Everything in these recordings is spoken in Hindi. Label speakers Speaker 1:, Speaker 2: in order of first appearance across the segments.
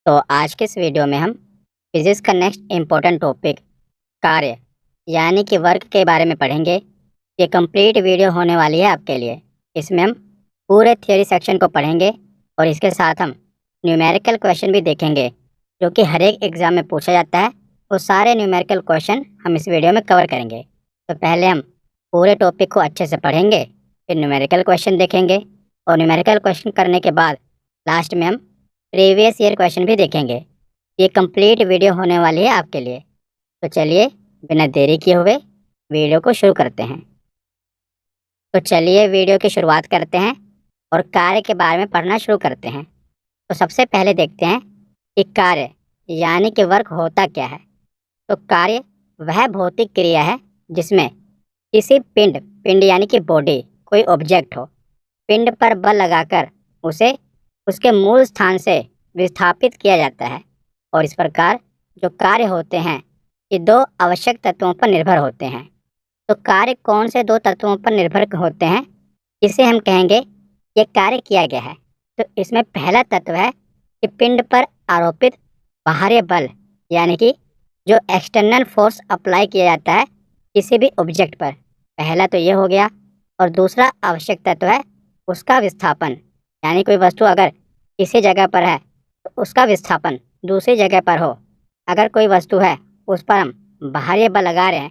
Speaker 1: तो आज के इस वीडियो में हम फिजिक्स का नेक्स्ट इम्पोर्टेंट टॉपिक कार्य यानी कि वर्क के बारे में पढ़ेंगे। ये कंप्लीट वीडियो होने वाली है आपके लिए। इसमें हम पूरे थ्योरी सेक्शन को पढ़ेंगे और इसके साथ हम न्यूमेरिकल क्वेश्चन भी देखेंगे जो कि हर एक एग्ज़ाम में पूछा जाता है। वो सारे न्यूमेरिकल क्वेश्चन हम इस वीडियो में कवर करेंगे। तो पहले हम पूरे टॉपिक को अच्छे से पढ़ेंगे, फिर न्यूमेरिकल क्वेश्चन देखेंगे और न्यूमेरिकल क्वेश्चन करने के बाद लास्ट में हम प्रीवियस ईयर क्वेश्चन भी देखेंगे। ये कंप्लीट वीडियो होने वाली है आपके लिए। तो चलिए बिना देरी किए हुए वीडियो को शुरू करते हैं। तो चलिए वीडियो की शुरुआत करते हैं और कार्य के बारे में पढ़ना शुरू करते हैं। तो सबसे पहले देखते हैं कि कार्य यानी कि वर्क होता क्या है। तो कार्य वह भौतिक क्रिया है जिसमें किसी पिंड यानी कि बॉडी, कोई ऑब्जेक्ट हो, पिंड पर बल लगाकर उसे उसके मूल स्थान से विस्थापित किया जाता है। और इस प्रकार जो कार्य होते हैं ये दो आवश्यक तत्वों पर निर्भर होते हैं। तो कार्य कौन से दो तत्वों पर निर्भर होते हैं, इसे हम कहेंगे ये कार्य किया गया है। तो इसमें पहला तत्व है कि पिंड पर आरोपित बाहरी बल यानी कि जो एक्सटर्नल फोर्स अप्लाई किया जाता है किसी भी ऑब्जेक्ट पर। पहला तो ये हो गया। और दूसरा आवश्यक तत्व है उसका विस्थापन, यानी कोई वस्तु अगर किसी जगह पर है तो उसका विस्थापन दूसरी जगह पर हो। अगर कोई वस्तु है उस पर हम बाहरी बल लगा रहे हैं,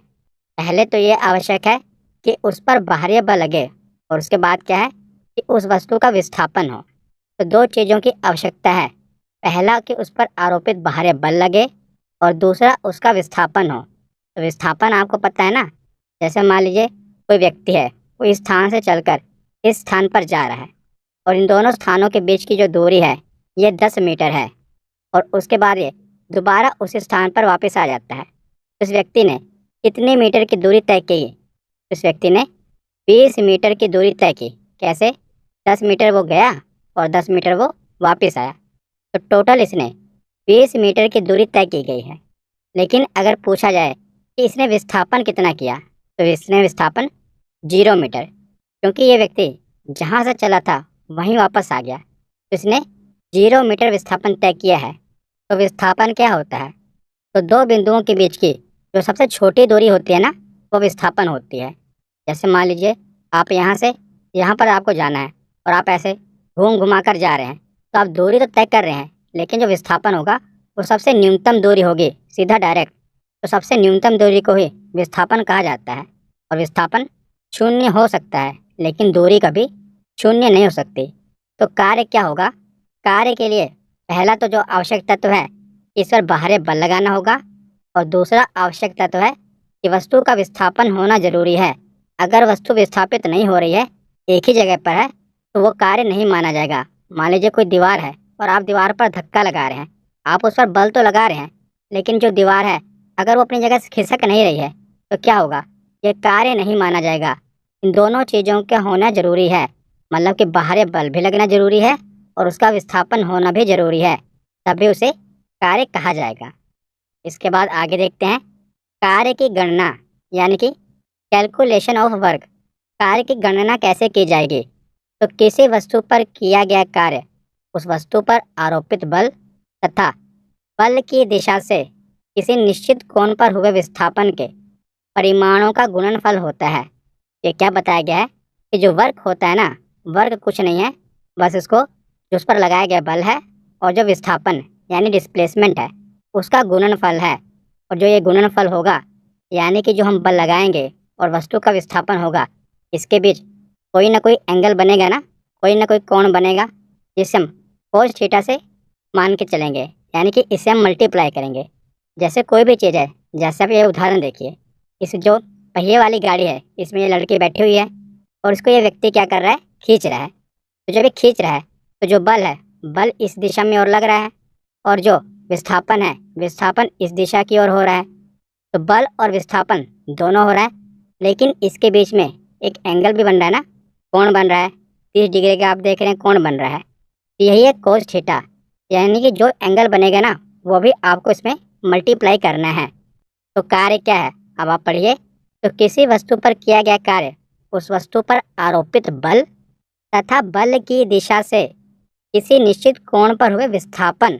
Speaker 1: पहले तो ये आवश्यक है कि उस पर बाहरी बल लगे और उसके बाद क्या है कि उस वस्तु का विस्थापन हो। तो दो चीज़ों की आवश्यकता है, पहला कि उस पर आरोपित बाहरी बल लगे और दूसरा उसका विस्थापन हो। तो विस्थापन आपको पता है ना, जैसे मान लीजिए कोई व्यक्ति है, वो इस स्थान से चलकर इस स्थान पर जा रहा है और इन दोनों स्थानों के बीच की जो दूरी है ये 10 मीटर है और उसके बाद ये दोबारा उसी स्थान पर वापस आ जाता है। उस व्यक्ति ने कितने मीटर की दूरी तय की? उस व्यक्ति ने 20 मीटर की दूरी तय की। कैसे? 10 मीटर वो गया और 10 मीटर वो वापस आया। तो टोटल इसने 20 मीटर की दूरी तय की गई है। लेकिन अगर पूछा जाए कि इसने विस्थापन कितना किया, तो इसने विस्थापन 0 मीटर, क्योंकि ये व्यक्ति जहाँ से चला था वहीं वापस आ गया। तो इसने 0 मीटर विस्थापन तय किया है। तो विस्थापन क्या होता है? तो दो बिंदुओं के बीच की जो सबसे छोटी दूरी होती है ना, वो विस्थापन होती है। जैसे मान लीजिए आप यहाँ से यहाँ पर आपको जाना है और आप ऐसे घूम घुमा कर जा रहे हैं, तो आप दूरी तो तय कर रहे हैं, लेकिन जो विस्थापन होगा वो सबसे न्यूनतम दूरी होगी, सीधा डायरेक्ट। तो सबसे न्यूनतम दूरी को ही विस्थापन कहा जाता है। और विस्थापन शून्य हो सकता है लेकिन दूरी कभी शून्य नहीं हो सकती। तो कार्य क्या होगा? कार्य के लिए पहला तो जो आवश्यक तत्व है, इस पर बाहरी बल लगाना होगा और दूसरा आवश्यक तत्व है कि वस्तु का विस्थापन होना जरूरी है। अगर वस्तु विस्थापित नहीं हो रही है, एक ही जगह पर है, तो वो कार्य नहीं माना जाएगा। मान लीजिए कोई दीवार है और आप दीवार पर धक्का लगा रहे हैं, आप उस पर बल तो लगा रहे हैं, लेकिन जो दीवार है अगर वो अपनी जगह से खिसक नहीं रही है तो क्या होगा? ये कार्य नहीं माना जाएगा। इन दोनों चीज़ों का होना जरूरी है, मतलब कि बाहरी बल भी लगना जरूरी है और उसका विस्थापन होना भी जरूरी है, तभी उसे कार्य कहा जाएगा। इसके बाद आगे देखते हैं कार्य की गणना, यानी कि कैलकुलेशन ऑफ वर्क। कार्य की गणना कैसे की जाएगी? तो किसी वस्तु पर किया गया कार्य उस वस्तु पर आरोपित बल तथा बल की दिशा से किसी निश्चित कोण पर हुए विस्थापन के परिमाणों का गुणनफल होता है। ये क्या बताया गया है कि जो वर्क होता है ना, वर्क कुछ नहीं है, बस इसको जो उस पर लगाया गया बल है और जो विस्थापन यानी डिस्प्लेसमेंट है उसका गुणनफल है। और जो ये गुणनफल होगा, यानी कि जो हम बल लगाएंगे और वस्तु का विस्थापन होगा, इसके बीच कोई ना कोई एंगल बनेगा ना, कोई ना कोई कोण बनेगा, जिसे हम कोस थीटा से मान के चलेंगे, यानी कि इसे हम मल्टीप्लाई करेंगे। जैसे कोई भी चीज़ है, जैसे आप ये उदाहरण देखिए, इस जो पहिए वाली गाड़ी है इसमें ये लड़की बैठी हुई है और इसको ये व्यक्ति क्या कर रहा है? खींच रहा है। तो जब ये खींच रहा है तो जो बल है, बल इस दिशा में और लग रहा है और जो विस्थापन है, विस्थापन इस दिशा की ओर हो रहा है। तो बल और विस्थापन दोनों हो रहा है, लेकिन इसके बीच में एक एंगल भी बन रहा है ना, कोण बन रहा है। 30 डिग्री का आप देख रहे हैं कोण बन रहा है। तो यही है कोस थीटा, यानी कि जो एंगल बनेगा ना वो भी आपको इसमें मल्टीप्लाई करना है। तो कार्य क्या है अब आप पढ़िए। तो किसी वस्तु पर किया गया कार्य उस वस्तु पर आरोपित बल तथा बल की दिशा से किसी निश्चित कोण पर हुए विस्थापन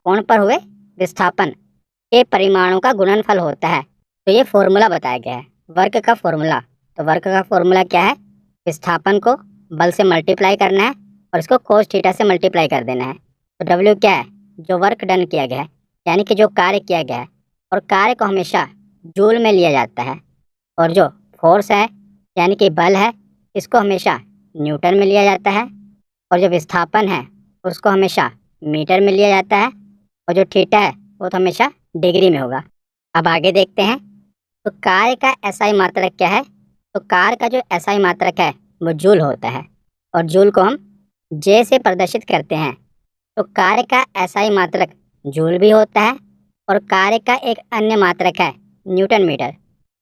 Speaker 1: कोण पर हुए विस्थापन के परिमाणों का गुणनफल होता है। तो ये फॉर्मूला बताया गया है वर्क का फॉर्मूला। तो वर्क का फॉर्मूला क्या है? विस्थापन को बल से मल्टीप्लाई करना है और इसको कोस थीटा से मल्टीप्लाई कर देना है। तो डब्ल्यू क्या है? जो वर्क डन किया गया है, यानी कि जो कार्य किया गया है, और कार्य को हमेशा जूल में लिया जाता है। और जो फोर्स है यानी कि बल है, इसको हमेशा न्यूटन में लिया जाता है। और जो विस्थापन है उसको हमेशा मीटर में लिया जाता है। और जो थीटा है वो तो हमेशा डिग्री में होगा। अब आगे देखते हैं। तो कार्य का एसआई मात्रक क्या है? तो कार्य का जो एसआई मात्रक है वो जूल होता है, और जूल को हम जे से प्रदर्शित करते हैं। तो कार्य का एसआई मात्रक जूल भी होता है, और कार्य का एक अन्य मात्रक है न्यूटन मीटर।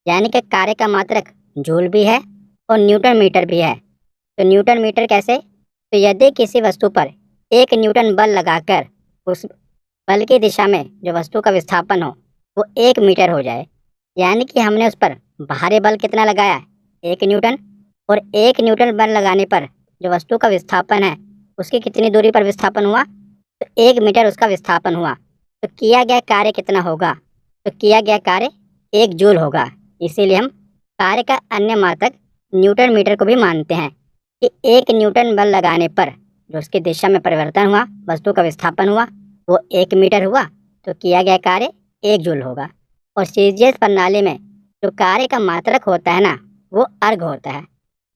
Speaker 1: यानी कि कार्य का मात्रक जूल भी है और न्यूटन मीटर भी है। तो न्यूटन मीटर कैसे? तो यदि किसी वस्तु पर 1 न्यूटन बल लगाकर उस बल की दिशा में जो वस्तु का विस्थापन हो वो 1 मीटर हो जाए, यानी कि हमने उस पर भारी बल कितना लगाया? 1 न्यूटन। और 1 न्यूटन बल लगाने पर जो वस्तु का विस्थापन है उसकी कितनी दूरी पर विस्थापन हुआ? तो 1 मीटर उसका विस्थापन हुआ। तो किया गया कार्य कितना होगा? तो किया गया कार्य 1 जूल होगा। इसीलिए हम कार्य का अन्य मात्रक न्यूटन मीटर को भी मानते हैं कि 1 न्यूटन बल लगाने पर जो उसकी दिशा में परिवर्तन हुआ, वस्तु का विस्थापन हुआ, वो 1 मीटर हुआ। तो किया गया कार्य 1 जूल होगा। और सीजीएस प्रणाली में जो कार्य का मात्रक होता है ना, वो अर्घ होता है।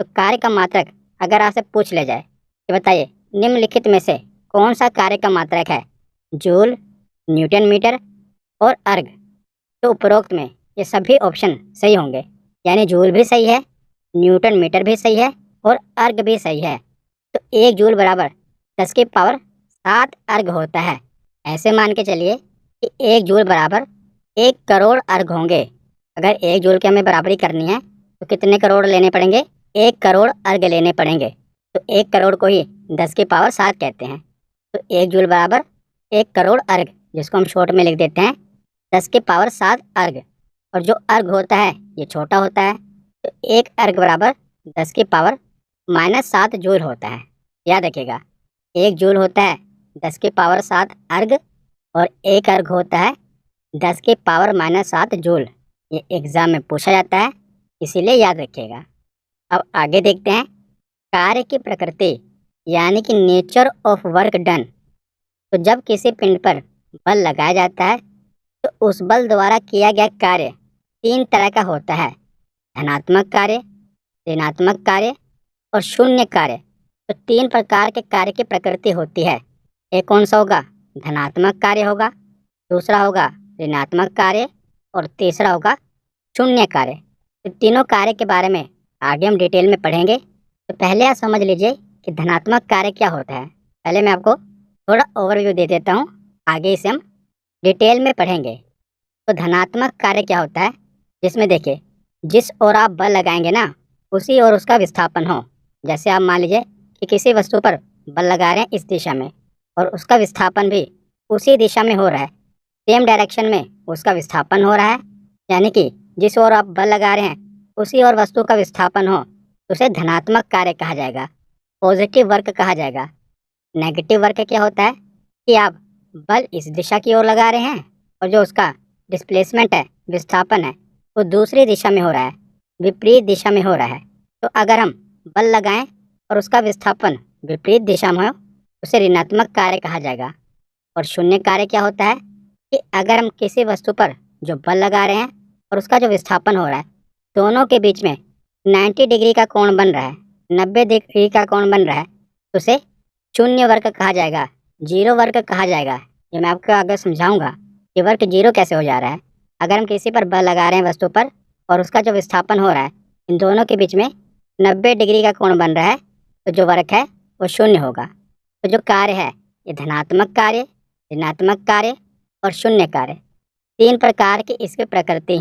Speaker 1: तो कार्य का मात्रक अगर आपसे पूछ ले जाए कि बताइए निम्नलिखित में से कौन सा कार्य का मात्रक है? जूल, न्यूटन मीटर और अर्घ। तो उपरोक्त में ये सभी ऑप्शन सही होंगे, यानी जूल भी सही है, न्यूटन मीटर भी सही है और अर्घ भी सही है। तो 1 जूल बराबर 10 की पावर 7 अर्घ होता है। ऐसे मान के चलिए कि 1 जूल बराबर 1 करोड़ अर्घ होंगे। अगर 1 जूल की हमें बराबरी करनी है तो कितने करोड़ लेने पड़ेंगे? 1 करोड़ अर्घ लेने पड़ेंगे। तो 1 करोड़ को ही 10 की पावर 7 कहते हैं। तो 1 जूल बराबर 1 करोड़ अर्घ, जिसको हम शॉर्ट में लिख देते हैं 10 की पावर 7 अर्घ। और जो अर्घ होता है ये छोटा होता है। तो 1 अर्घ बराबर 10 की पावर -7 जूल होता है। याद रखिएगा, 1 जूल होता है 10 की पावर 7 अर्घ और 1 अर्घ होता है 10 की पावर -7 जूल। ये एग्जाम में पूछा जाता है, इसीलिए याद रखिएगा। अब आगे देखते हैं कार्य की प्रकृति यानी कि नेचर ऑफ वर्क डन। तो जब किसी पिंड पर बल लगाया जाता है तो उस बल द्वारा किया गया कार्य 3 तरह का होता है: धनात्मक कार्य, ऋणात्मक कार्य और शून्य कार्य। तो 3 प्रकार के कार्य की प्रकृति होती है। एक कौन सा होगा? धनात्मक कार्य होगा, दूसरा होगा ऋणात्मक कार्य और तीसरा होगा शून्य कार्य। तो तीनों कार्य के बारे में आगे हम डिटेल में पढ़ेंगे। तो पहले आप समझ लीजिए कि धनात्मक कार्य क्या होता है। पहले मैं आपको थोड़ा ओवरव्यू दे देता हूँ, आगे इसे हम डिटेल में पढ़ेंगे। तो धनात्मक कार्य क्या होता है? जिसमें देखिए, जिस ओर आप बल लगाएंगे ना उसी ओर उसका विस्थापन हो। जैसे आप मान लीजिए कि किसी वस्तु पर बल लगा रहे हैं इस दिशा में और उसका विस्थापन भी उसी दिशा में हो रहा है, सेम डायरेक्शन में उसका विस्थापन हो रहा है, यानी कि जिस ओर आप बल लगा रहे हैं उसी ओर वस्तु का विस्थापन हो, तो उसे धनात्मक कार्य कहा जाएगा, पॉजिटिव वर्क कहा जाएगा। नेगेटिव वर्क क्या होता है कि आप बल इस दिशा की ओर लगा रहे हैं और जो उसका डिस्प्लेसमेंट है, विस्थापन है, वो दूसरी दिशा में हो रहा है, विपरीत दिशा में हो रहा है। तो अगर हम बल लगाएं और उसका विस्थापन विपरीत दिशा में हो, उसे ऋणात्मक कार्य कहा जाएगा। और शून्य कार्य क्या होता है कि अगर हम किसी वस्तु पर जो बल लगा रहे हैं और उसका जो विस्थापन हो रहा है, दोनों के बीच में 90 डिग्री का कोण बन रहा है, 90 डिग्री का कोण बन रहा है, तो उसे शून्य वर्क कहा जाएगा, जीरो वर्क कहा जाएगा। ये मैं आपको आगे समझाऊंगा कि वर्क जीरो कैसे हो जा रहा है। अगर हम किसी पर बल लगा रहे हैं वस्तु पर और उसका जो विस्थापन हो रहा है, इन दोनों के बीच में 90 डिग्री का कोण बन रहा है, तो जो वर्क है वो शून्य होगा। तो जो कार्य है ये धनात्मक कार्य, ऋणात्मक कार्य और शून्य कार्य, 3 प्रकार की इसकी प्रकृति